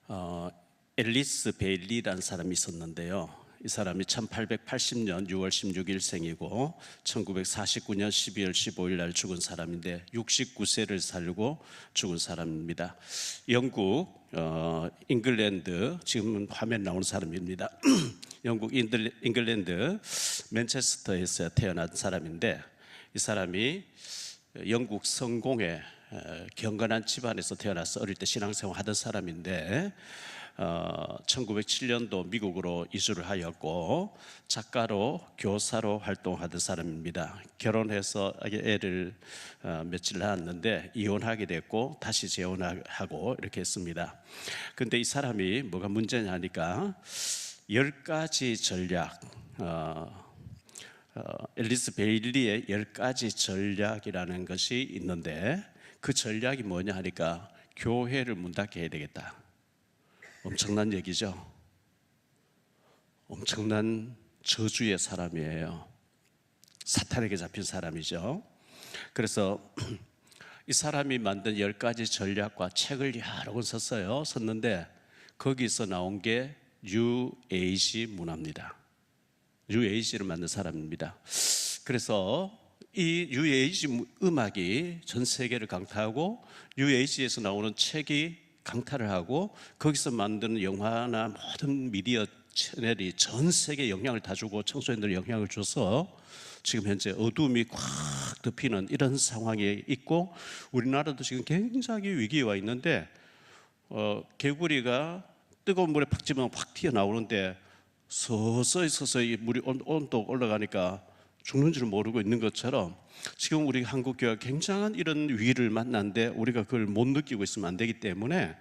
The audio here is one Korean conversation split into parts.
어, 앨리스 베일리라는 사람이 있었는데요. 이 사람이 1880년 6월 16일 생이고 1949년 12월 15일 날 죽은 사람인데 69세를 살고 죽은 사람입니다. 영국 잉글랜드, 지금 화면 나오는 사람입니다. 영국 잉글랜드 맨체스터에서 태어난 사람인데, 이 사람이 영국 성공의 경건한 집안에서 태어나서 어릴 때 신앙생활 하던 사람인데 1907년도 미국으로 이주를 하였고 작가로 교사로 활동하던 사람입니다. 결혼해서 애를 며칠 낳았는데 이혼하게 됐고 다시 재혼하고 이렇게 했습니다. 근데 이 사람이 뭐가 문제냐 하니까 10가지 전략, 앨리스 베일리의 10가지 전략이라는 것이 있는데, 그 전략이 뭐냐 하니까 교회를 문 닫게 해야 되겠다. 엄청난 얘기죠. 엄청난 저주의 사람이에요. 사탄에게 잡힌 사람이죠. 그래서 이 사람이 만든 10가지 전략과 책을 여러 권 썼는데 거기서 나온 게 뉴 에이지 문화입니다. 뉴 에이지를 만든 사람입니다. 그래서 이 뉴 에이지 음악이 전 세계를 강타하고 뉴 에이지에서 나오는 책이 강타를 하고 거기서 만드는 영화나 모든 미디어 채널이 전 세계에 영향을 다 주고 청소년들 영향을 줘서 지금 현재 어둠이 꽉 덮이는 이런 상황에 있고, 우리나라도 지금 굉장히 위기에 와 있는데 개구리가 뜨거운 물에 팍 집으면 확 튀어나오는데 서서히 물이 온도 올라가니까 죽는 줄 모르고 있는 것처럼 지금 우리 한국교회가 굉장한 이런 위기를 만났는데 우리가 그걸 못 느끼고 있으면 안 되기 때문에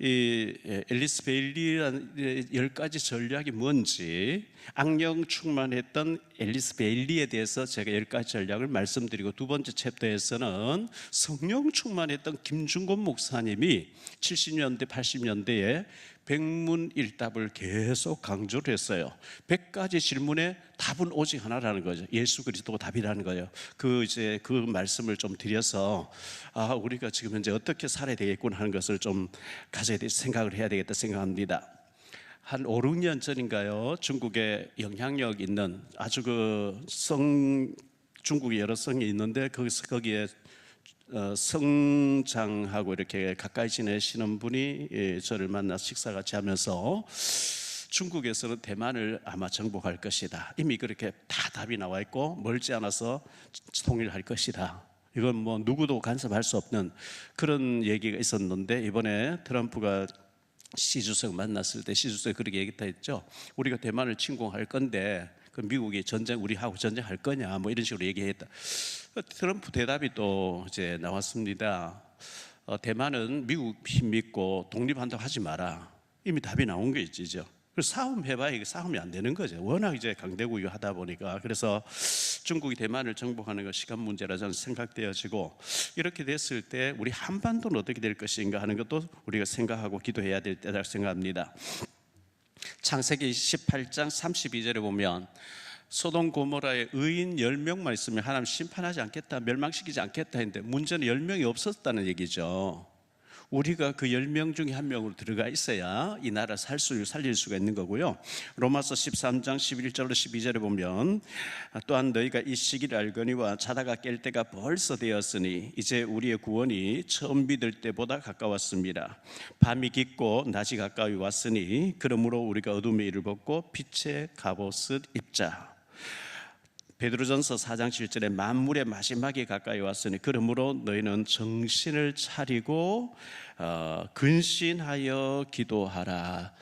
이 앨리스 베일리라는 10가지 전략이 뭔지, 악령 충만했던 앨리스 베일리에 대해서 제가 10가지 전략을 말씀드리고, 두 번째 챕터에서는 성령 충만했던 김중곤 목사님이 70년대 80년대에 백문일답을 계속 강조를 했어요. 100가지 질문에 답은 오직 하나라는 거죠. 예수 그리스도가 답이라는 거예요. 그 말씀을 좀 드려서 우리가 지금 현재 어떻게 살아야 되겠구나 하는 것을 좀 생각을 해야 되겠다 생각합니다. 한 5, 6년 전인가요? 중국에 영향력 있는 아주 중국에 여러 성이 있는데 거기에 성장하고 이렇게 가까이 지내시는 분이 저를 만나 식사 같이 하면서 중국에서는 대만을 아마 정복할 것이다. 이미 그렇게 다 답이 나와 있고 멀지 않아서 통일할 것이다. 이건 뭐 누구도 간섭할 수 없는 그런 얘기가 있었는데, 이번에 트럼프가 시 주석 만났을 때 시 주석이 그렇게 얘기했죠. 우리가 대만을 침공할 건데 그 미국이 우리하고 전쟁할 거냐 뭐 이런 식으로 얘기했다. 트럼프 대답이 또 이제 나왔습니다. 대만은 미국 힘 믿고 독립한다고 하지 마라. 이미 답이 나온 게 있죠. 그래서 싸움해봐야 이게 싸움이 안 되는 거죠. 워낙 이제 강대국이 하다 보니까. 그래서 중국이 대만을 정복하는 거 시간 문제라 저는 생각되어지고, 이렇게 됐을 때 우리 한반도는 어떻게 될 것인가 하는 것도 우리가 생각하고 기도해야 될 때라고 생각합니다. 창세기 18장 32절에 보면 소돔 고모라에 의인 10명만 있으면 하나님 심판하지 않겠다, 멸망시키지 않겠다 했는데 문제는 10명이 없었다는 얘기죠. 우리가 그 10명 중에 한 명으로 들어가 있어야 이 나라 살릴 수가 있는 거고요. 로마서 13장 11절로 12절에 보면 또한 너희가 이 시기를 알거니와 자다가 깰 때가 벌써 되었으니 이제 우리의 구원이 처음 믿을 때보다 가까웠습니다. 밤이 깊고 낮이 가까이 왔으니 그러므로 우리가 어둠의 일을 벗고 빛의 갑옷을 입자. 베드로전서 4장 7절에 만물의 마지막이 가까이 왔으니 그러므로 너희는 정신을 차리고 근신하여 기도하라.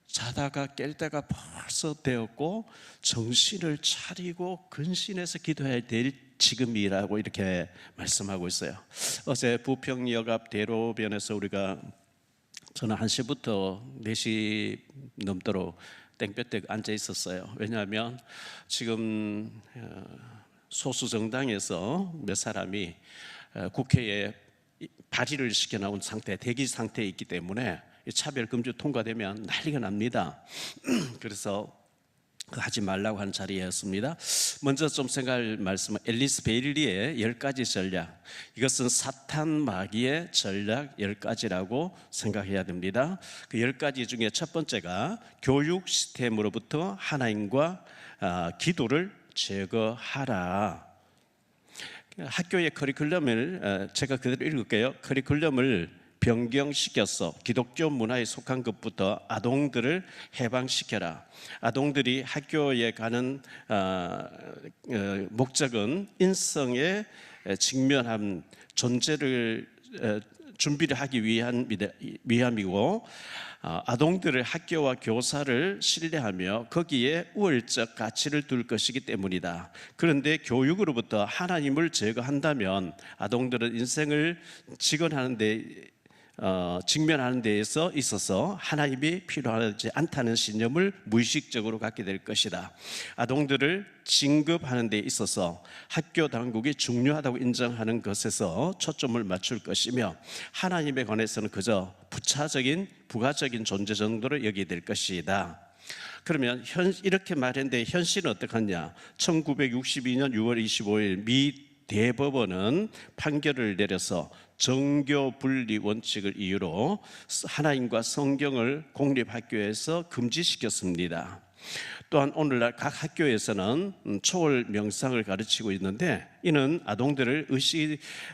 자다가 깰 때가 벌써 되었고 정신을 차리고 근신해서 기도해야 될 지금이라고 이렇게 말씀하고 있어요. 어제 부평역 앞 대로변에서 저는 1시부터 4시 넘도록 땡볕에 앉아 있었어요. 왜냐하면 지금 소수 정당에서 몇 사람이 국회에 발의를 시켜 나온 상태, 대기 상태에 있기 때문에 차별금지 통과되면 난리가 납니다. 그래서 하지 말라고 하는 자리였습니다. 먼저 좀 생각할 말씀은 앨리스 베일리의 10가지 전략, 이것은 사탄 마귀의 전략 10가지라고 생각해야 됩니다. 그 10가지 중에 첫 번째가 교육 시스템으로부터 하나님과 기도를 제거하라. 학교의 커리큘럼을 제가 그대로 읽을게요. 커리큘럼을 변경시켜서 기독교 문화에 속한 것부터 아동들을 해방시켜라. 아동들이 학교에 가는 목적은 인성에 직면한 존재를 준비를 하기 위함이고, 아동들을 학교와 교사를 신뢰하며 거기에 우월적 가치를 둘 것이기 때문이다. 그런데 교육으로부터 하나님을 제거한다면 아동들은 인생을 직면하는 데에서 있어서 하나님이 필요하지 않다는 신념을 무의식적으로 갖게 될 것이다. 아동들을 진급하는 데 있어서 학교 당국이 중요하다고 인정하는 것에서 초점을 맞출 것이며, 하나님에 관해서는 그저 부가적인 존재 정도로 여기게 될 것이다. 그러면 이렇게 말했는데 현실은 어떡하냐? 1962년 6월 25일 미 대법원은 판결을 내려서 정교 분리 원칙을 이유로 하나님과 성경을 공립학교에서 금지시켰습니다. 또한 오늘날 각 학교에서는 초월 명상을 가르치고 있는데, 이는 아동들을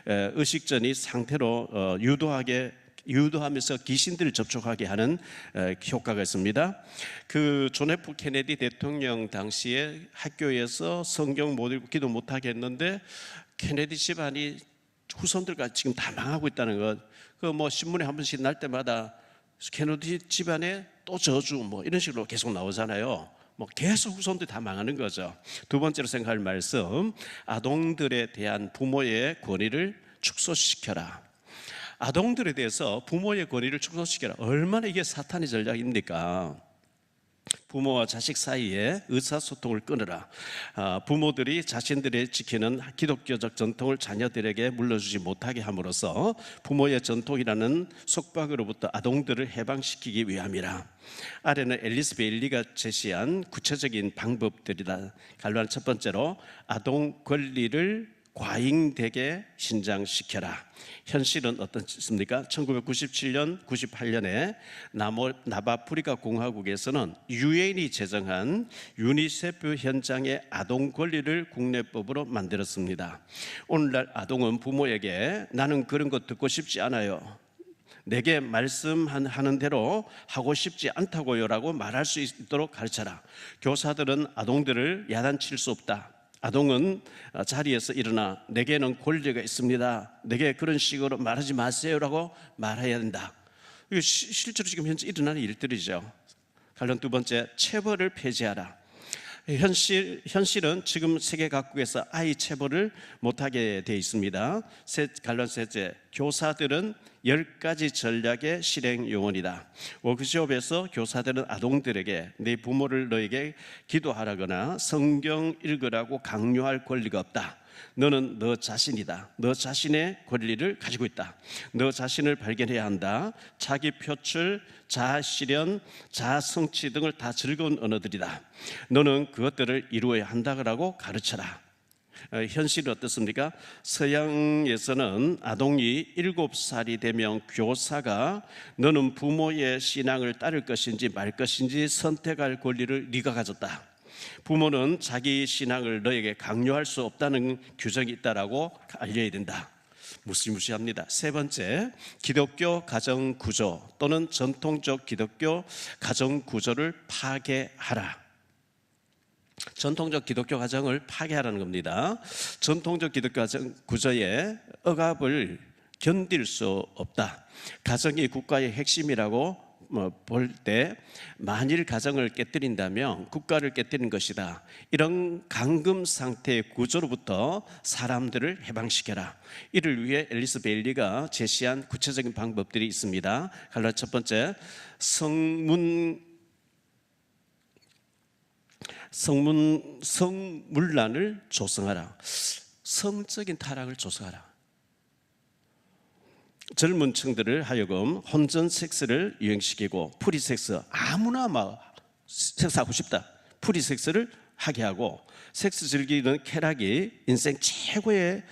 의식전이 상태로 유도하면서 귀신들을 접촉하게 하는 효과가 있습니다. 그 존 F 케네디 대통령 당시에 학교에서 성경 못 읽고 기도 못하게 했는데, 케네디 집안이 후손들과 지금 다 망하고 있다는 것, 그 신문에 한 번씩 날 때마다 케네디 집안에 또 저주 이런 식으로 계속 나오잖아요. 계속 후손들이 다 망하는 거죠. 두 번째로 생각할 말씀, 아동들에 대한 부모의 권위를 축소시켜라. 아동들에 대해서 부모의 권위를 축소시켜라. 얼마나 이게 사탄의 전략입니까? 부모와 자식 사이에 의사소통을 끊으라. 부모들이 자신들이 지키는 기독교적 전통을 자녀들에게 물려주지 못하게 함으로써 부모의 전통이라는 속박으로부터 아동들을 해방시키기 위함이라. 아래는 앨리스 베일리가 제시한 구체적인 방법들이다. 간략한 첫 번째로, 아동 권리를 과잉되게 신장시켜라. 현실은 어떻습니까? 1997년, 98년에 남아프리카 공화국에서는 유엔이 제정한 유니세프 현장의 아동 권리를 국내법으로 만들었습니다. 오늘날 아동은 부모에게 나는 그런 거 듣고 싶지 않아요, 내게 말씀하는 대로 하고 싶지 않다고요 라고 말할 수 있도록 가르쳐라. 교사들은 아동들을 야단칠 수 없다. 아동은 자리에서 일어나 내게는 권리가 있습니다, 내게 그런 식으로 말하지 마세요라고 말해야 된다. 이거 실제로 지금 현재 일어나는 일들이죠. 관련 두 번째, 체벌을 폐지하라. 현실은 지금 세계 각국에서 아이 체벌을 못하게 되어 있습니다. 관련 셋째, 교사들은 10가지 전략의 실행 요원이다. 워크숍에서 교사들은 아동들에게 네 부모를 너에게 기도하라거나 성경 읽으라고 강요할 권리가 없다. 너는 너 자신이다. 너 자신의 권리를 가지고 있다. 너 자신을 발견해야 한다. 자기 표출, 자아 실현, 자아 성취 등을 다 즐거운 언어들이다. 너는 그것들을 이루어야 한다고 가르쳐라. 현실은 어떻습니까? 서양에서는 아동이 7살이 되면 교사가 너는 부모의 신앙을 따를 것인지 말 것인지 선택할 권리를 네가 가졌다. 부모는 자기 신앙을 너에게 강요할 수 없다는 규정이 있다라고 알려야 된다. 무시무시합니다. 세 번째, 기독교 가정 구조 또는 전통적 기독교 가정 구조를 파괴하라. 전통적 기독교 가정을 파괴하라는 겁니다. 전통적 기독교 가정 구조의 억압을 견딜 수 없다. 가정이 국가의 핵심이라고 볼 때 만일 가정을 깨뜨린다면 국가를 깨뜨린 것이다. 이런 감금 상태의 구조로부터 사람들을 해방시켜라. 이를 위해 앨리스 베일리가 제시한 구체적인 방법들이 있습니다. 갈라 첫 번째, 성문란을 조성하라. 성적인 타락을 조성하라. 젊은 층들을 하여금 혼전 섹스를 유행시키고 프리섹스, 아무나 막 섹스하고 싶다, 프리섹스를 하게 하고, 섹스 즐기는 쾌락이 인생 최고의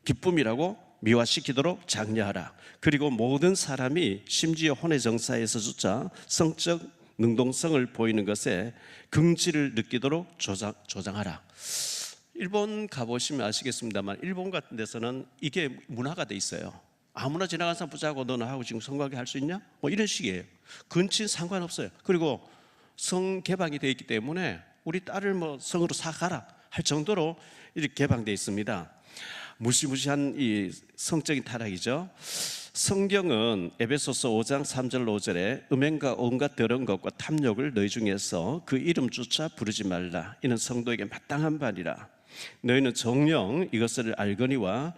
기쁨이라고 미화시키도록 장려하라. 그리고 모든 사람이 심지어 혼의 정사에서조차 성적 능동성을 보이는 것에 긍지를 느끼도록 조장하라. 일본 가보시면 아시겠습니다만, 일본 같은 데서는 이게 문화가 돼 있어요. 아무나 지나가는 사람 붙잡고 너는 하고 지금 성관계 할 수 있냐? 뭐 이런 식이에요. 근친 상관없어요. 그리고 성 개방이 되어 있기 때문에 우리 딸을 뭐 성으로 사가라 할 정도로 이렇게 개방되어 있습니다. 무시무시한 이 성적인 타락이죠. 성경은 에베소서 5장 3절 5절에 음행과 온갖 더러운 것과 탐욕을 너희 중에서 그 이름조차 부르지 말라. 이는 성도에게 마땅한 바니라. 너희는 정녕 이것을 알거니와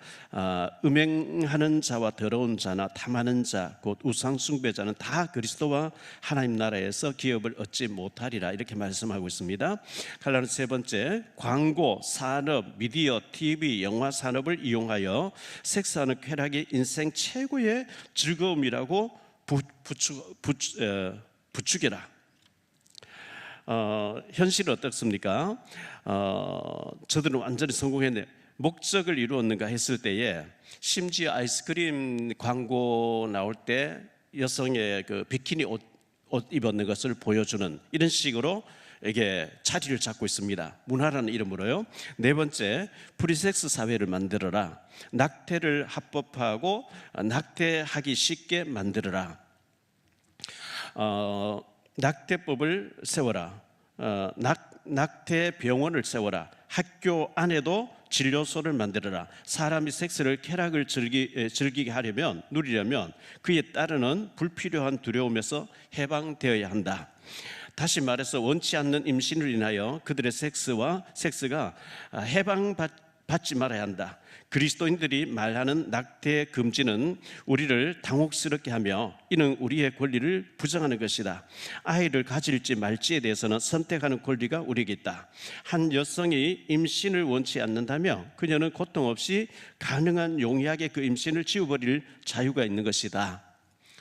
음행하는 자와 더러운 자나 탐하는 자 곧 우상 숭배자는 다 그리스도와 하나님 나라에서 기업을 얻지 못하리라. 이렇게 말씀하고 있습니다. 갈라는 세 번째, 광고, 산업, 미디어, TV, 영화 산업을 이용하여 섹스하는 쾌락이 인생 최고의 즐거움이라고 부추겨라. 현실은 어떻습니까? 저들은 완전히 성공했네요. 목적을 이루었는가 했을 때에 심지어 아이스크림 광고 나올 때 여성의 그 비키니 옷 입었는 것을 보여주는 이런 식으로 이게 자리를 잡고 있습니다. 문화라는 이름으로요. 네 번째, 프리섹스 사회를 만들어라. 낙태를 합법화하고 낙태하기 쉽게 만들어라. 낙태법을 세워라. 낙태 병원을 세워라. 학교 안에도 진료소를 만들어라. 사람이 섹스를 쾌락을 즐기게 하려면, 누리려면 그에 따르는 불필요한 두려움에서 해방되어야 한다. 다시 말해서 원치 않는 임신을 인하여 그들의 섹스가 해방받지 말아야 한다. 그리스도인들이 말하는 낙태 금지는 우리를 당혹스럽게 하며 이는 우리의 권리를 부정하는 것이다. 아이를 가질지 말지에 대해서는 선택하는 권리가 우리에게 있다. 한 여성이 임신을 원치 않는다면 그녀는 고통 없이 가능한 용이하게 그 임신을 지워버릴 자유가 있는 것이다.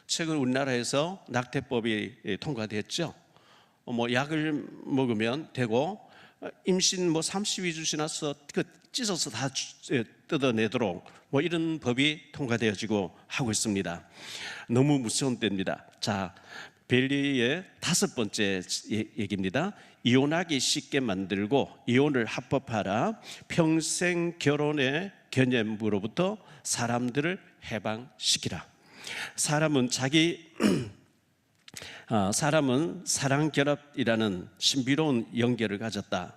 최근 우리나라에서 낙태법이 통과됐죠. 약을 먹으면 되고, 임신 32주 지나서 찢어서 다 뜯어내도록 이런 법이 통과되어지고 하고 있습니다. 너무 무서운 때입니다. 자, 벨리의 다섯 번째 얘기입니다. 이혼하기 쉽게 만들고 이혼을 합법화하라. 평생 결혼의 개념으로부터 사람들을 해방시키라. 사람은 사랑결합이라는 신비로운 연계를 가졌다.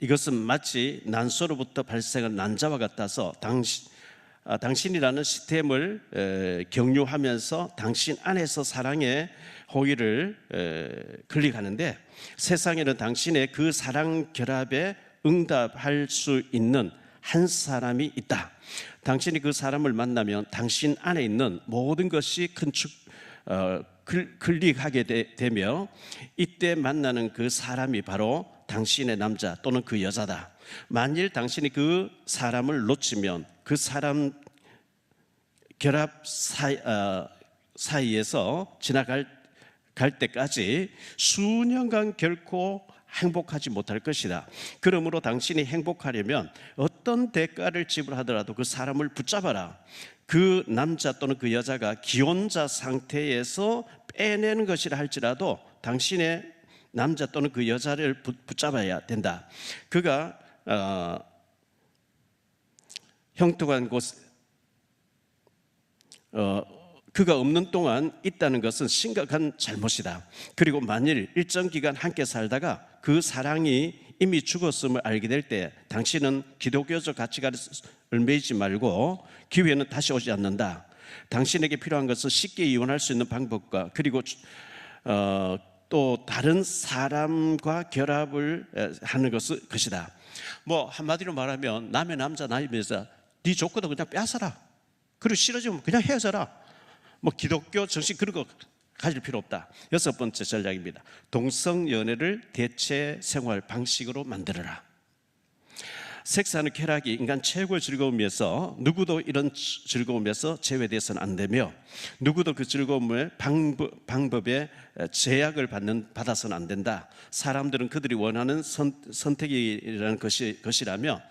이것은 마치 난소로부터 발생한 난자와 같아서 당신이라는 시스템을 경유하면서 당신 안에서 사랑의 호의를 클릭하는데, 세상에는 당신의 그 사랑결합에 응답할 수 있는 한 사람이 있다. 당신이 그 사람을 만나면 당신 안에 있는 모든 것이 클릭하게 되며, 이때 만나는 그 사람이 바로 당신의 남자 또는 그 여자다. 만일 당신이 그 사람을 놓치면 그 사람 결합 사이에서 지나갈 때까지 수년간 결코 행복하지 못할 것이다. 그러므로 당신이 행복하려면 어떤 대가를 지불하더라도 그 사람을 붙잡아라. 그 남자 또는 그 여자가 기혼자 상태에서 빼내는 것이라 할지라도 당신의 남자 또는 그 여자를 붙잡아야 된다. 그가 형통한 곳, 그가 없는 동안 있다는 것은 심각한 잘못이다. 그리고 만일 일정 기간 함께 살다가 그 사랑이 이미 죽었음을 알게 될 때 당신은 기독교적 가치관에 얽매이지 말고 기회는 다시 오지 않는다. 당신에게 필요한 것은 쉽게 이혼할 수 있는 방법과 그리고 또 다른 사람과 결합을 하는 것이다. 한마디로 말하면 남의 남자 남의 여자 네 조건도 그냥 뺏어라. 그리고 싫어지면 그냥 헤어져라. 기독교 정신 그런 거 가질 필요 없다. 여섯 번째 전략입니다. 동성 연애를 대체 생활 방식으로 만들어라. 색사는 쾌락이 인간 최고의 즐거움이어서 누구도 이런 즐거움에서 제외돼서는 안 되며 누구도 그 즐거움의 방법에 제약을 받아서는 안 된다. 사람들은 그들이 원하는 선택이라는 것이라며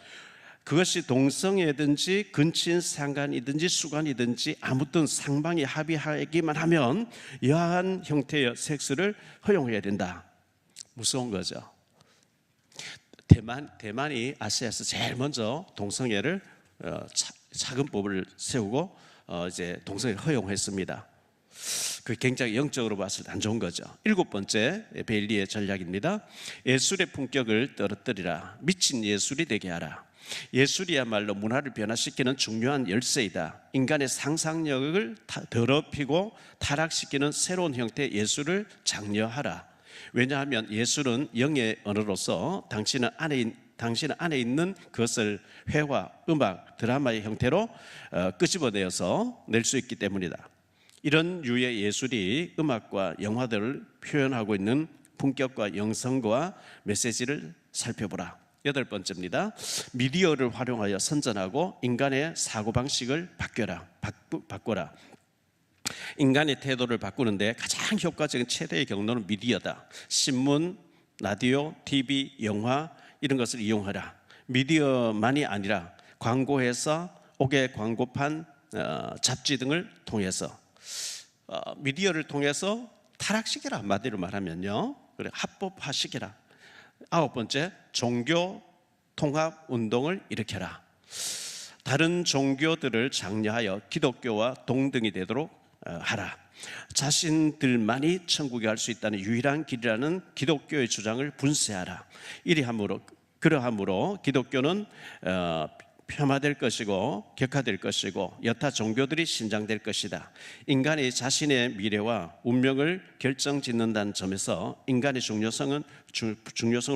그것이 동성애든지 근친 상간이든지 수간이든지 아무튼 상방이 합의하기만 하면 여하한 형태의 섹스를 허용해야 된다. 무서운 거죠. 대만이 아시아에서 제일 먼저 동성애를 차근법을 세우고 이제 동성애를 허용했습니다. 그 굉장히 영적으로 봤을 때 안 좋은 거죠. 7번째 베일리의 전략입니다. 예술의 품격을 떨어뜨리라. 미친 예술이 되게 하라. 예술이야말로 문화를 변화시키는 중요한 열쇠이다. 인간의 상상력을 더럽히고 타락시키는 새로운 형태의 예술을 장려하라. 왜냐하면 예술은 영의 언어로서 당신 안에 있는 그것을 회화, 음악, 드라마의 형태로 끄집어내어서 낼 수 있기 때문이다. 이런 유의 예술이 음악과 영화들을 표현하고 있는 품격과 영성과 메시지를 살펴보라. 8번째입니다. 미디어를 활용하여 선전하고 인간의 사고방식을 바꿔라. 인간의 태도를 바꾸는데 가장 효과적인 최대의 경로는 미디어다. 신문, 라디오, TV, 영화 이런 것을 이용하라. 미디어만이 아니라 광고회사, 옥외 광고판, 잡지 등을 통해서 미디어를 통해서 타락시켜라. 한마디로 말하면요. 그래, 합법화시켜라. 9번째, 종교 통합 운동을 일으켜라. 다른 종교들을 장려하여 기독교와 동등이 되도록 하라. 자신들만이 천국에 갈 수 있다는 유일한 길이라는 기독교의 주장을 분쇄하라. 그러함으로 기독교는 폄하될 것이고 격화될 것이고 여타 종교들이 신장될 것이다. 인간이 자신의 미래와 운명을 결정짓는다는 점에서 인간의 중요성을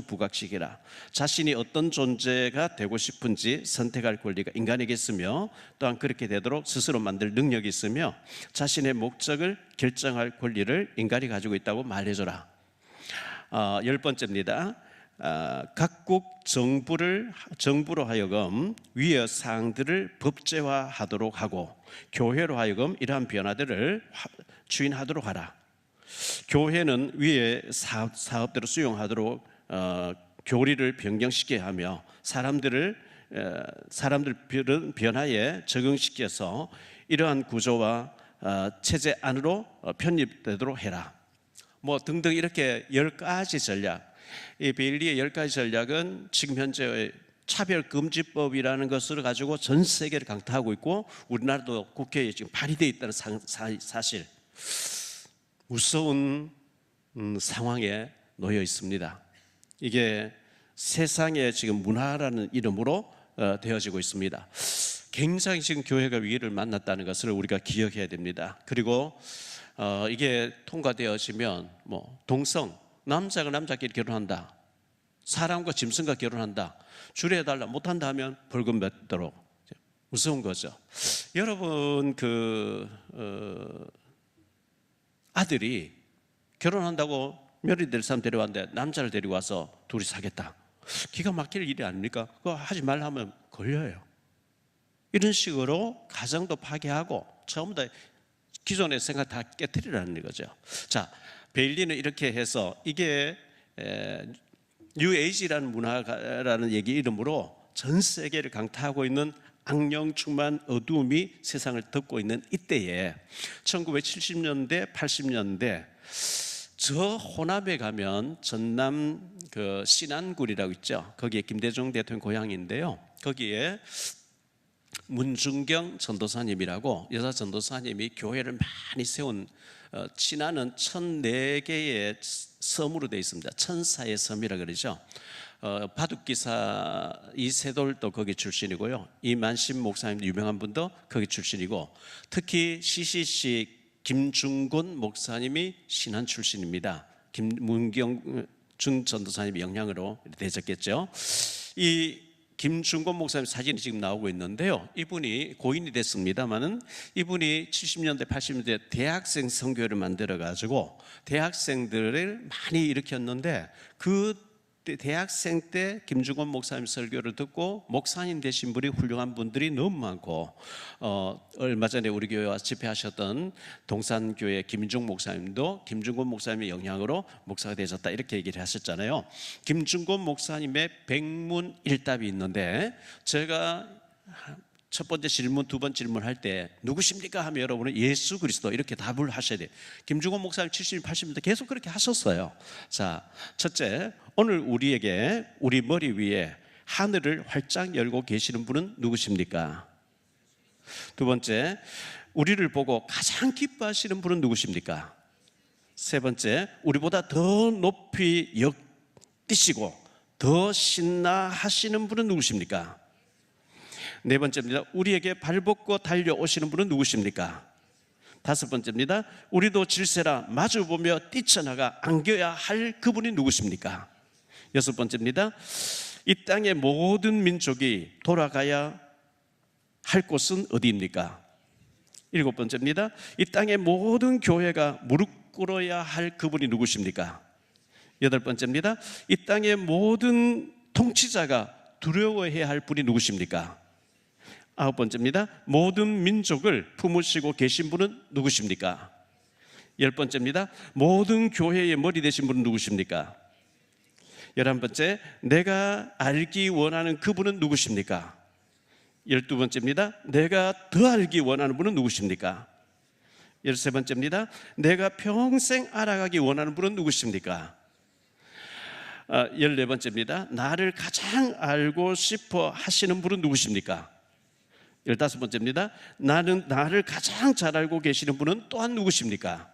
부각시키라. 자신이 어떤 존재가 되고 싶은지 선택할 권리가 인간에게 있으며 또한 그렇게 되도록 스스로 만들 능력이 있으며 자신의 목적을 결정할 권리를 인간이 가지고 있다고 말해줘라. 10번째입니다. 각국 정부로 하여금 위의 사항들을 법제화하도록 하고 교회로 하여금 이러한 변화들을 추인하도를 하라. 교회는 위의 사업대로 수용하도록 교리를 변경시켜야 하며 사람들 변화에 적응시켜서 이러한 구조와 체제 안으로 편입되도록 해라. 뭐 등등 이렇게 10가지 전략. 이 베일리의 10가지 전략은 지금 현재 차별금지법이라는 것을 가지고 전 세계를 강타하고 있고 우리나라도 국회에 지금 발의되어 있다는 사실, 무서운 상황에 놓여 있습니다. 이게 세상의 지금 문화라는 이름으로 되어지고 있습니다. 굉장히 지금 교회가 위기를 만났다는 것을 우리가 기억해야 됩니다. 그리고 이게 통과되어지면 동성, 남자가 남자끼리 결혼한다, 사람과 짐승과 결혼한다, 주례해달라, 못한다 하면 벌금 맺도록. 무서운 거죠. 여러분 아들이 결혼한다고 며느리 될 사람 데려왔는데 남자를 데리고 와서 둘이 사겠다, 기가 막힐 일이 아닙니까? 그거 하지 말라 하면 걸려요. 이런 식으로 가정도 파괴하고 전부 다 기존의 생각 다 깨트리라는 거죠. 자, 베일리는 이렇게 해서 이게 뉴에이지라는 문화라는 얘기 이름으로 전 세계를 강타하고 있는 악령 충만 어두움이 세상을 덮고 있는 이때에 1970년대 80년대 저 호남에 가면 전남 그 신안굴이라고 있죠. 거기에 김대중 대통령 고향인데요. 거기에 문중경 전도사님이라고 여자 전도사님이 교회를 많이 세운, 신안은 1004개의 섬으로 되어 있습니다. 천사의 섬이라 그러죠. 바둑기사 이세돌도 거기 출신이고요. 이만심 목사님 유명한 분도 거기 출신이고, 특히 CCC 김중곤 목사님이 신안 출신입니다. 김문경준 전도사님의 영향으로 되셨겠죠. 이 김중곤 목사님 사진이 지금 나오고 있는데요. 이분이 고인이 됐습니다만은 이분이 70년대 80년대 대학생 선교회를 만들어 가지고 대학생들을 많이 일으켰는데 그 대학생 때 김중곤 목사님 설교를 듣고 목사님 되신 분이 훌륭한 분들이 너무 많고, 얼마 전에 우리 교회와 집회하셨던 동산교회 김인중 목사님도 김중곤 목사님의 영향으로 목사가 되셨다 이렇게 얘기를 하셨잖아요. 김중곤 목사님의 백문일답이 있는데, 제가 첫 번째 질문, 두 번째 질문할 때 누구십니까? 하면 여러분은 예수 그리스도 이렇게 답을 하셔야 돼요. 김중곤 목사님 70, 80대 계속 그렇게 하셨어요. 자, 첫째, 오늘 우리에게 우리 머리 위에 하늘을 활짝 열고 계시는 분은 누구십니까? 두 번째, 우리를 보고 가장 기뻐하시는 분은 누구십니까? 세 번째, 우리보다 더 높이 뛰시고 더 신나하시는 분은 누구십니까? 네 번째입니다. 우리에게 발벗고 달려오시는 분은 누구십니까? 다섯 번째입니다. 우리도 질세라 마주보며 뛰쳐나가 안겨야 할 그분이 누구십니까? 여섯 번째입니다. 이 땅의 모든 민족이 돌아가야 할 곳은 어디입니까? 일곱 번째입니다. 이 땅의 모든 교회가 무릎 꿇어야 할 그분이 누구십니까? 여덟 번째입니다. 이 땅의 모든 통치자가 두려워해야 할 분이 누구십니까? 아홉 번째입니다. 모든 민족을 품으시고 계신 분은 누구십니까? 열 번째입니다. 모든 교회의 머리 되신 분은 누구십니까? 11번째, 내가 알기 원하는 그분은 누구십니까? 12번째입니다. 내가 더 알기 원하는 분은 누구십니까? 13번째입니다. 내가 평생 알아가기 원하는 분은 누구십니까? 14번째입니다. 나를 가장 알고 싶어 하시는 분은 누구십니까? 15번째입니다. 나를 가장 잘 알고 계시는 분은 또한 누구십니까?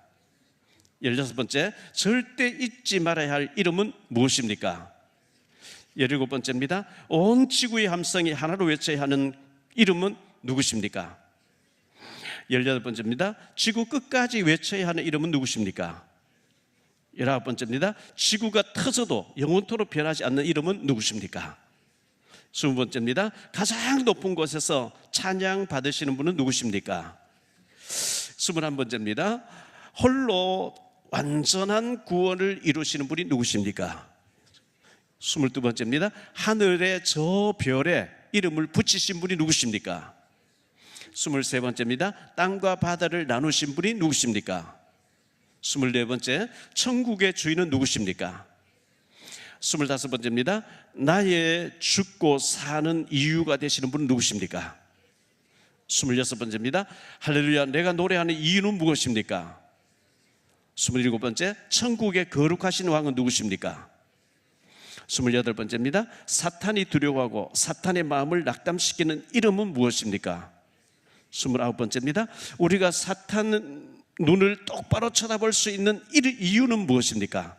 16번째, 절대 잊지 말아야 할 이름은 무엇입니까? 17번째입니다. 온 지구의 함성이 하나로 외쳐야 하는 이름은 누구십니까? 18번째입니다. 지구 끝까지 외쳐야 하는 이름은 누구십니까? 19번째입니다. 지구가 터져도 영원토록 변하지 않는 이름은 누구십니까? 20번째입니다. 가장 높은 곳에서 찬양 받으시는 분은 누구십니까? 21번째입니다. 홀로 완전한 구원을 이루시는 분이 누구십니까? 22번째입니다. 하늘의 저 별에 이름을 붙이신 분이 누구십니까? 23번째입니다. 땅과 바다를 나누신 분이 누구십니까? 24번째, 천국의 주인은 누구십니까? 25번째입니다. 나의 죽고 사는 이유가 되시는 분은 누구십니까? 26번째입니다. 할렐루야, 내가 노래하는 이유는 무엇입니까? 27번째, 천국의 거룩하신 왕은 누구십니까? 28번째입니다. 사탄이 두려워하고 사탄의 마음을 낙담시키는 이름은 무엇입니까? 29번째입니다. 우리가 사탄 눈을 똑바로 쳐다볼 수 있는 이유는 무엇입니까?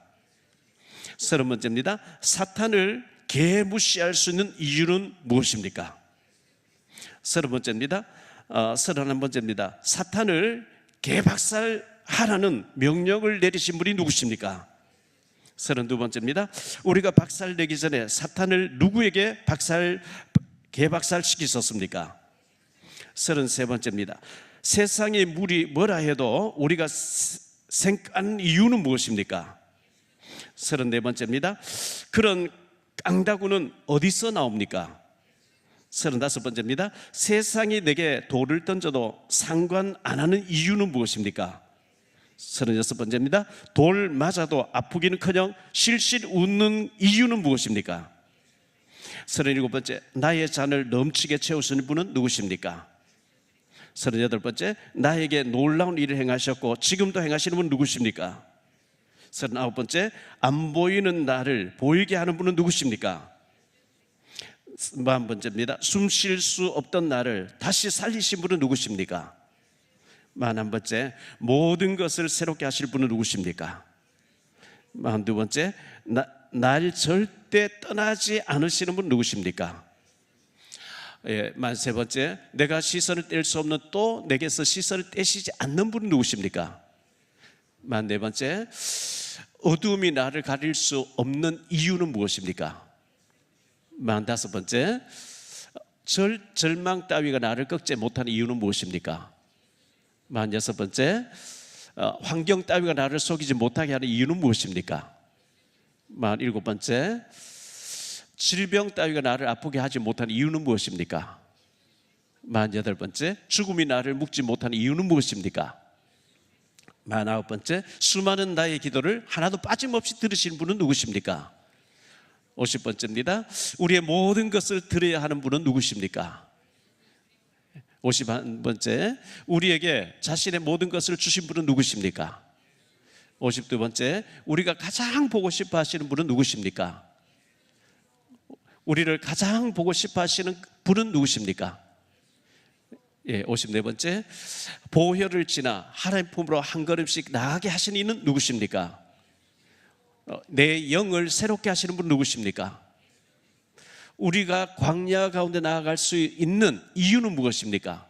30번째입니다. 사탄을 개무시할 수 있는 이유는 무엇입니까? 30번째입니다. 31번째입니다. 사탄을 개박살하라는 명령을 내리신 분이 누구십니까? 32번째입니다. 우리가 박살내기 전에 사탄을 누구에게 개박살시키셨습니까? 33번째입니다. 세상의 물이 뭐라 해도 우리가 생각하는 이유는 무엇입니까? 34번째입니다. 그런 깡다구는 어디서 나옵니까? 35번째입니다. 세상이 내게 돌을 던져도 상관 안 하는 이유는 무엇입니까? 36번째입니다. 돌 맞아도 아프기는커녕 실실 웃는 이유는 무엇입니까? 37번째, 나의 잔을 넘치게 채우시는 분은 누구십니까? 38번째, 나에게 놀라운 일을 행하셨고 지금도 행하시는 분은 누구십니까? 39번째, 안 보이는 나를 보이게 하는 분은 누구십니까? 40번째입니다. 숨 쉴 수 없던 나를 다시 살리신 분은 누구십니까? 41번째, 모든 것을 새롭게 하실 분은 누구십니까? 42번째, 날 절대 떠나지 않으시는 분은 누구십니까? 43번째, 내가 시선을 뗄 수 없는 또 내게서 시선을 떼시지 않는 분은 누구십니까? 44번째, 어두움이 나를 가릴 수 없는 이유는 무엇입니까? 45번째, 절망 따위가 나를 꺾지 못하는 이유는 무엇입니까? 46번째, 환경 따위가 나를 속이지 못하게 하는 이유는 무엇입니까? 47번째, 질병 따위가 나를 아프게 하지 못하는 이유는 무엇입니까? 48번째, 죽음이 나를 묶지 못하는 이유는 무엇입니까? 49번째, 수많은 나의 기도를 하나도 빠짐없이 들으신 분은 누구십니까? 50번째입니다. 우리의 모든 것을 드려야 하는 분은 누구십니까? 51번째, 우리에게 자신의 모든 것을 주신 분은 누구십니까? 52번째, 우리가 가장 보고 싶어 하시는 분은 누구십니까? 우리를 가장 보고 싶어 하시는 분은 누구십니까? 54번째, 보혈을 지나 하나님 품으로 한 걸음씩 나아가게 하시는 이는 누구십니까? 내 영을 새롭게 하시는 분은 누구십니까? 우리가 광야 가운데 나아갈 수 있는 이유는 무엇입니까?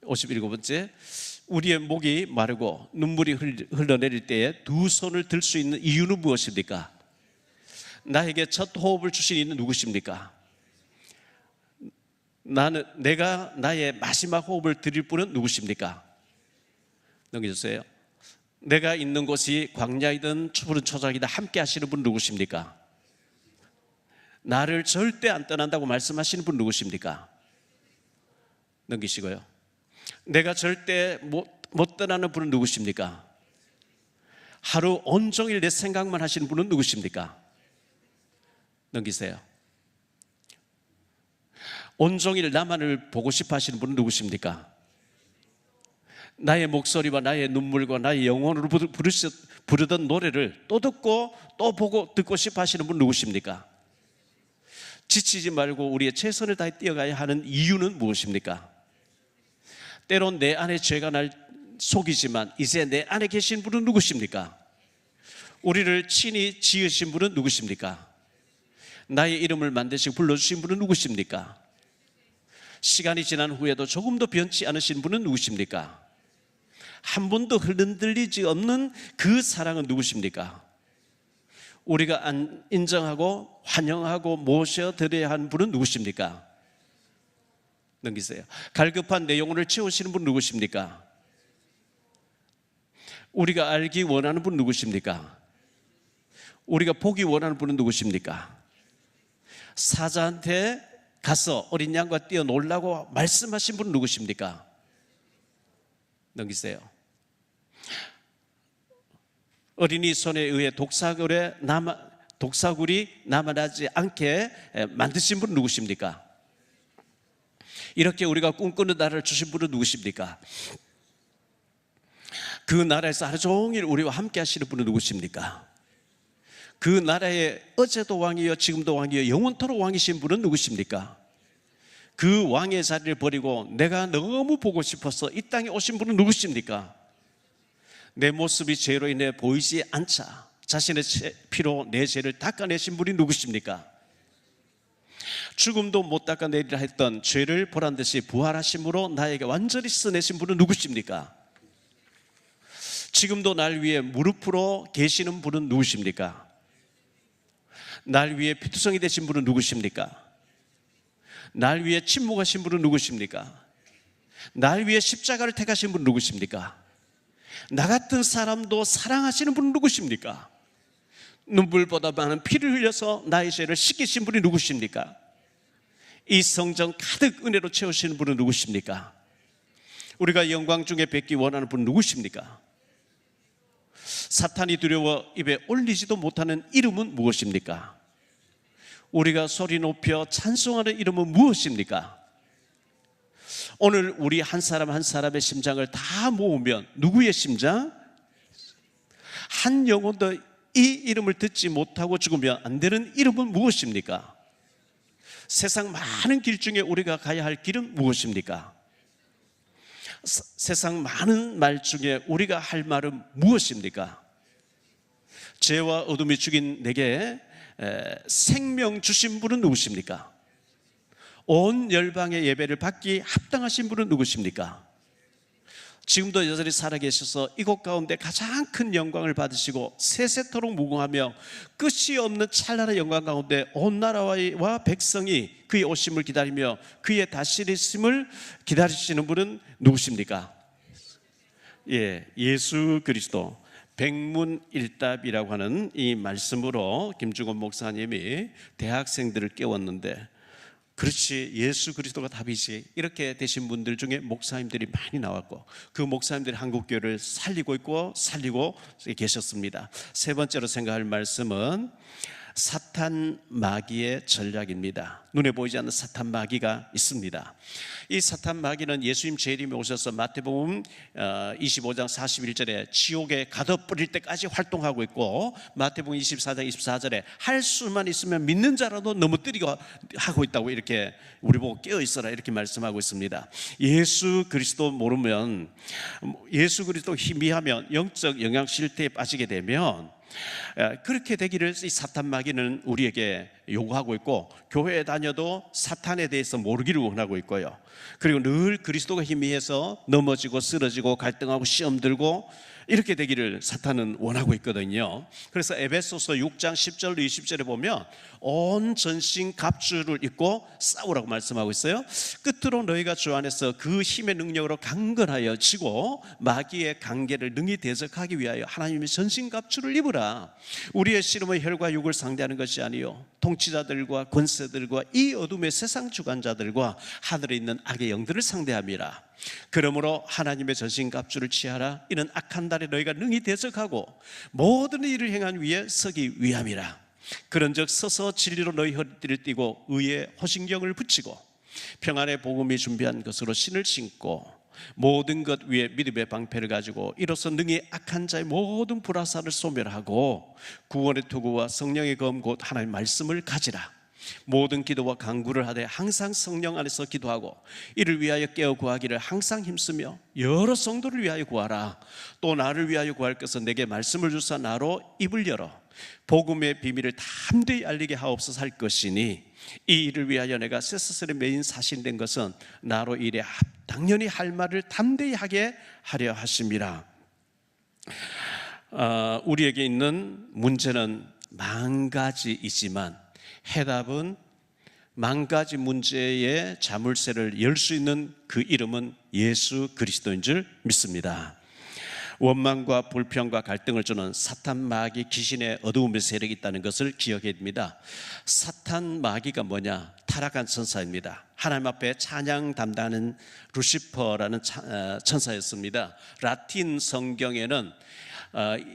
57번째, 우리의 목이 마르고 눈물이 흘러내릴 때에 두 손을 들 수 있는 이유는 무엇입니까? 나에게 첫 호흡을 주신 이는 누구십니까? 내가 나의 마지막 호흡을 드릴 분은 누구십니까? 넘겨주세요. 내가 있는 곳이 광야이든 푸른 초장이든 함께 하시는 분 누구십니까? 나를 절대 안 떠난다고 말씀하시는 분 누구십니까? 넘기시고요. 내가 절대 못 떠나는 분은 누구십니까? 하루 온종일 내 생각만 하시는 분은 누구십니까? 넘기세요. 온종일 나만을 보고 싶어 하시는 분은 누구십니까? 나의 목소리와 나의 눈물과 나의 영혼으로 부르던 노래를 또 듣고 또 보고 듣고 싶어 하시는 분은 누구십니까? 지치지 말고 우리의 최선을 다해 뛰어가야 하는 이유는 무엇입니까? 때론 내 안에 죄가 날 속이지만 이제 내 안에 계신 분은 누구십니까? 우리를 친히 지으신 분은 누구십니까? 나의 이름을 만드시고 불러주신 분은 누구십니까? 시간이 지난 후에도 조금도 변치 않으신 분은 누구십니까? 한 번도 흔들리지 없는 그 사랑은 누구십니까? 우리가 인정하고 환영하고 모셔드려야 하는 분은 누구십니까? 넘기세요. 갈급한 내 영혼을 채우시는 분은 누구십니까? 우리가 알기 원하는 분은 누구십니까? 우리가 보기 원하는 분은 누구십니까? 사자한테 가서 어린 양과 뛰어놀라고 말씀하신 분은 누구십니까? 넘기세요. 어린이 손에 의해 독사굴이 남아나지 않게 만드신 분은 누구십니까? 이렇게 우리가 꿈꾸는 나라를 주신 분은 누구십니까? 그 나라에서 하루 종일 우리와 함께 하시는 분은 누구십니까? 그 나라의 어제도 왕이요 지금도 왕이요 영원토록 왕이신 분은 누구십니까? 그 왕의 자리를 버리고 내가 너무 보고 싶어서 이 땅에 오신 분은 누구십니까? 내 모습이 죄로 인해 보이지 않자 자신의 피로 내 죄를 닦아내신 분이 누구십니까? 죽음도 못 닦아내리라 했던 죄를 보란듯이 부활하심으로 나에게 완전히 씻어내신 분은 누구십니까? 지금도 날 위해 무릎으로 계시는 분은 누구십니까? 날 위해 피투성이 되신 분은 누구십니까? 날 위해 침묵하신 분은 누구십니까? 날 위해 십자가를 택하신 분은 누구십니까? 나 같은 사람도 사랑하시는 분은 누구십니까? 눈물보다 많은 피를 흘려서 나의 죄를 씻기신 분이 누구십니까? 이 성전 가득 은혜로 채우시는 분은 누구십니까? 우리가 영광 중에 뵙기 원하는 분은 누구십니까? 사탄이 두려워 입에 올리지도 못하는 이름은 무엇입니까? 우리가 소리 높여 찬송하는 이름은 무엇입니까? 오늘 우리 한 사람 한 사람의 심장을 다 모으면 누구의 심장? 한 영혼도 이 이름을 듣지 못하고 죽으면 안 되는 이름은 무엇입니까? 세상 많은 길 중에 우리가 가야 할 길은 무엇입니까? 세상 많은 말 중에 우리가 할 말은 무엇입니까? 죄와 어둠이 죽인 내게 생명 주신 분은 누구십니까? 온 열방의 예배를 받기 합당하신 분은 누구십니까? 지금도 여전히 살아계셔서 이곳 가운데 가장 큰 영광을 받으시고 세세토록 무궁하며 끝이 없는 찬란한 영광 가운데 온 나라와 백성이 그의 오심을 기다리며 그의 다스리심을 기다리시는 분은 누구십니까? 예수 그리스도. 백문일답이라고 하는 이 말씀으로 김중원 목사님이 대학생들을 깨웠는데, 그렇지, 예수 그리스도가 답이지, 이렇게 되신 분들 중에 목사님들이 많이 나왔고, 그 목사님들이 한국교회를 살리고 있고 살리고 계셨습니다. 세 번째로 생각할 말씀은 사탄 마귀의 전략입니다. 눈에 보이지 않는 사탄 마귀가 있습니다. 이 사탄 마귀는 예수님 재림에 오셔서 마태복음 25장 41절에 지옥에 가둬버릴 때까지 활동하고 있고, 마태복음 24장 24절에 할 수만 있으면 믿는 자라도 넘어뜨리고 하고 있다고, 이렇게 우리 보고 깨어있어라 이렇게 말씀하고 있습니다. 예수 그리스도 모르면, 예수 그리스도 희미하면, 영적 영양 실태에 빠지게 되면 그렇게 되기를 이 사탄 마귀는 우리에게 요구하고 있고, 교회에 다녀도 사탄에 대해서 모르기를 원하고 있고요. 그리고 늘 그리스도가 희미해서 넘어지고 쓰러지고 갈등하고 시험 들고 이렇게 되기를 사탄은 원하고 있거든요. 그래서 에베소서 6장 10절 20절에 보면 온 전신 갑주를 입고 싸우라고 말씀하고 있어요. 끝으로 너희가 주 안에서 그 힘의 능력으로 강건하여 지고 마귀의 관계를 능히 대적하기 위하여 하나님의 전신 갑주를 입으라. 우리의 씨름은 혈과 육을 상대하는 것이 아니요 통치자들과 권세들과 이 어둠의 세상 주관자들과 하늘에 있는 악의 영들을 상대함이라. 그러므로 하나님의 전신갑주를 취하라. 이는 악한 날에 너희가 능히 대적하고 모든 일을 행한 위에 서기 위함이라. 그런즉 서서 진리로 너희 허리띠를 띠고 의의 호신경을 붙이고 평안의 복음이 준비한 것으로 신을 신고 모든 것 위에 믿음의 방패를 가지고 이로써 능히 악한 자의 모든 불화살을 소멸하고 구원의 투구와 성령의 검 곧 하나님의 말씀을 가지라. 모든 기도와 간구를 하되 항상 성령 안에서 기도하고 이를 위하여 깨어 구하기를 항상 힘쓰며 여러 성도를 위하여 구하라. 또 나를 위하여 구할 것은 내게 말씀을 주사 나로 입을 열어 복음의 비밀을 담대히 알리게 하옵소서 할 것이니 이 일을 위하여 내가 쇠사슬에 매인 사신된 것은 나로 이래 당연히 할 말을 담대히 하게 하려 하심이라. 우리에게 있는 문제는 만 가지이지만 해답은 만 가지 문제의 자물쇠를 열 수 있는 그 이름은 예수 그리스도인 줄 믿습니다. 원망과 불평과 갈등을 주는 사탄 마귀 귀신의 어두움의 세력이 있다는 것을 기억해야 됩니다. 사탄 마귀가 뭐냐? 타락한 천사입니다. 하나님 앞에 찬양 담당하는 루시퍼라는 천사였습니다. 라틴 성경에는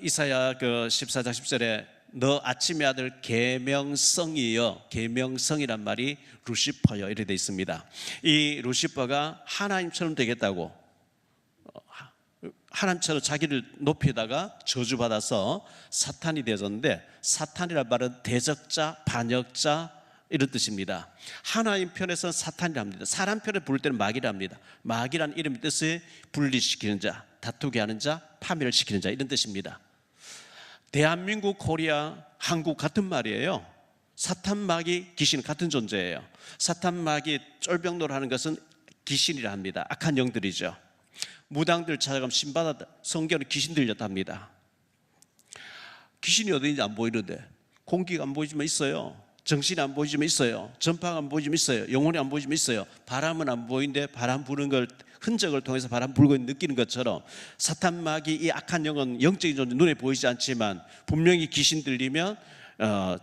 이사야 14장 10절에 너 아침의 아들 계명성이여, 계명성이란 말이 루시퍼여 이렇게 되어 있습니다. 이 루시퍼가 하나님처럼 되겠다고, 하나님처럼 자기를 높이다가 저주받아서 사탄이 되었는데, 사탄이란 말은 대적자, 반역자 이런 뜻입니다. 하나님 편에서는 사탄이랍니다. 사람 편에 부를 때는 마귀랍니다. 마귀란 이름의 뜻이 분리시키는 자, 다투게 하는 자, 파멸을 시키는 자 이런 뜻입니다. 대한민국, 코리아, 한국 같은 말이에요. 사탄 마귀 귀신 같은 존재예요. 사탄 마귀 쫄병노를 하는 것은 귀신이라 합니다. 악한 영들이죠. 무당들 찾아가면 신받았다, 성경에 귀신 들렸다 합니다. 귀신이 어디인지 안 보이는데, 공기가 안 보이지만 있어요. 정신이 안 보이지만 있어요. 전파가 안 보이지만 있어요. 영혼이 안 보이지만 있어요. 바람은 안 보이는데 바람 부는 걸, 흔적을 통해서 바람 불고 느끼는 것처럼 사탄 마귀 이 악한 영은 영적인 존재, 눈에 보이지 않지만 분명히 귀신 들리면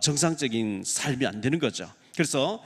정상적인 삶이 안 되는 거죠. 그래서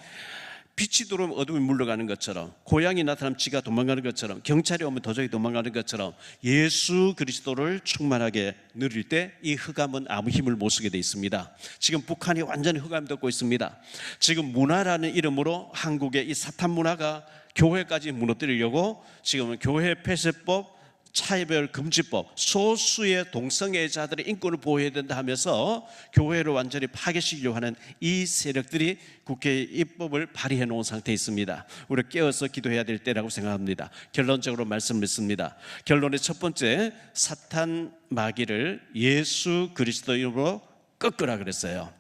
빛이 들어오면 어둠이 물러가는 것처럼, 고양이 나타나면 쥐가 도망가는 것처럼, 경찰이 오면 도적이 도망가는 것처럼 예수 그리스도를 충만하게 누릴 때 이 흑암은 아무 힘을 못 쓰게 돼 있습니다. 지금 북한이 완전히 흑암이 덮고 있습니다. 지금 문화라는 이름으로 한국의 이 사탄 문화가 교회까지 무너뜨리려고 지금은 교회 폐쇄법, 차별 금지법, 소수의 동성애자들의 인권을 보호해야 된다 하면서 교회를 완전히 파괴시키려고 하는 이 세력들이 국회에 입법을 발의해 놓은 상태에 있습니다. 우리 깨어서 기도해야 될 때라고 생각합니다. 결론적으로 말씀을 맺습니다. 결론의 첫 번째, 사탄 마귀를 예수 그리스도 이름으로 꺾으라 그랬어요.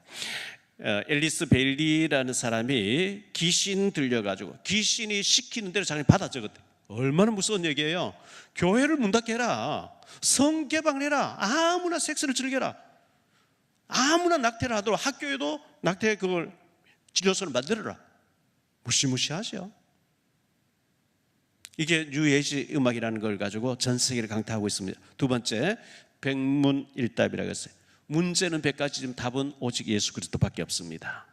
앨리스 베일리라는 사람이 귀신 들려가지고 귀신이 시키는 대로 자기는 받아 적었대. 얼마나 무서운 얘기예요. 교회를 문 닫게 해라, 성 개방해라, 아무나 섹스를 즐겨라, 아무나 낙태를 하도록, 학교에도 낙태 그걸 진료소를 만들어라. 무시무시하죠. 이게 뉴에이지 음악이라는 걸 가지고 전 세계를 강타하고 있습니다. 두 번째, 백문일답이라고 했어요. 문제는 100가지지만 답은 오직 예수 그리스도밖에 없습니다.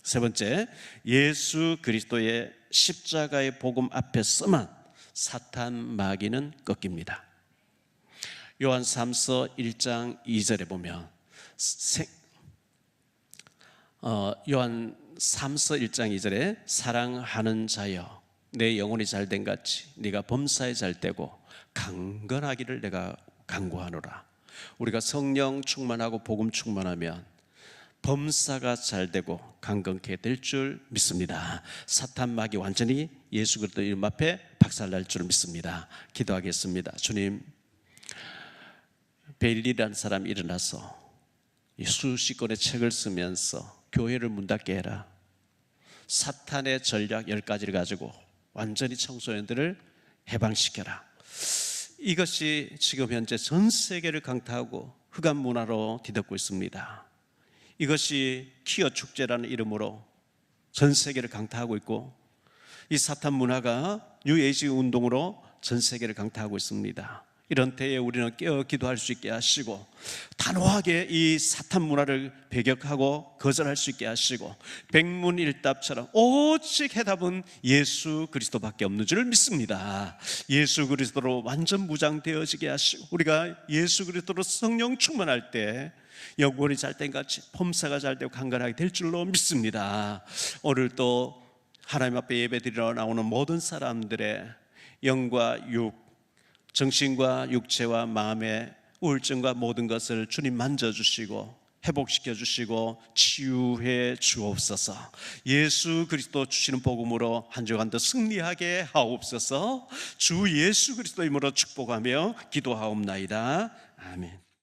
세 번째, 예수 그리스도의 십자가의 복음 앞에 서만 사탄 마귀는 꺾입니다. 요한 3서 1장 2절에 보면 요한 3서 1장 2절에 사랑하는 자여 내 영혼이 잘된 같이 네가 범사에 잘되고 강건하기를 내가 간구하노라. 우리가 성령 충만하고 복음 충만하면 범사가 잘되고 강건케 될 줄 믿습니다. 사탄 마귀 완전히 예수 그리스도 이름 앞에 박살날 줄 믿습니다. 기도하겠습니다. 주님, 베일리라는 사람이 일어나서 수십 권의 책을 쓰면서 교회를 문 닫게 해라. 사탄의 전략 10가지를 가지고 완전히 청소년들을 해방시켜라. 이것이 지금 현재 전 세계를 강타하고 흑암 문화로 뒤덮고 있습니다. 이것이 퀴어 축제라는 이름으로 전 세계를 강타하고 있고, 이 사탄 문화가 뉴에이지 운동으로 전 세계를 강타하고 있습니다. 이런 때에 우리는 깨어 기도할 수 있게 하시고, 단호하게 이 사탄 문화를 배격하고 거절할 수 있게 하시고, 백문일답처럼 오직 해답은 예수 그리스도밖에 없는 줄 믿습니다. 예수 그리스도로 완전 무장되어지게 하시고, 우리가 예수 그리스도로 성령 충만할 때 영혼이 잘된 같이 범사가 잘되고 강건하게 될 줄로 믿습니다. 오늘 또 하나님 앞에 예배드리러 나오는 모든 사람들의 영과 육, 정신과 육체와 마음의 우울증과 모든 것을 주님 만져주시고 회복시켜 주시고 치유해 주옵소서. 예수 그리스도 주시는 복음으로 한 주간 더 승리하게 하옵소서. 주 예수 그리스도 이름으로 축복하며 기도하옵나이다. 아멘.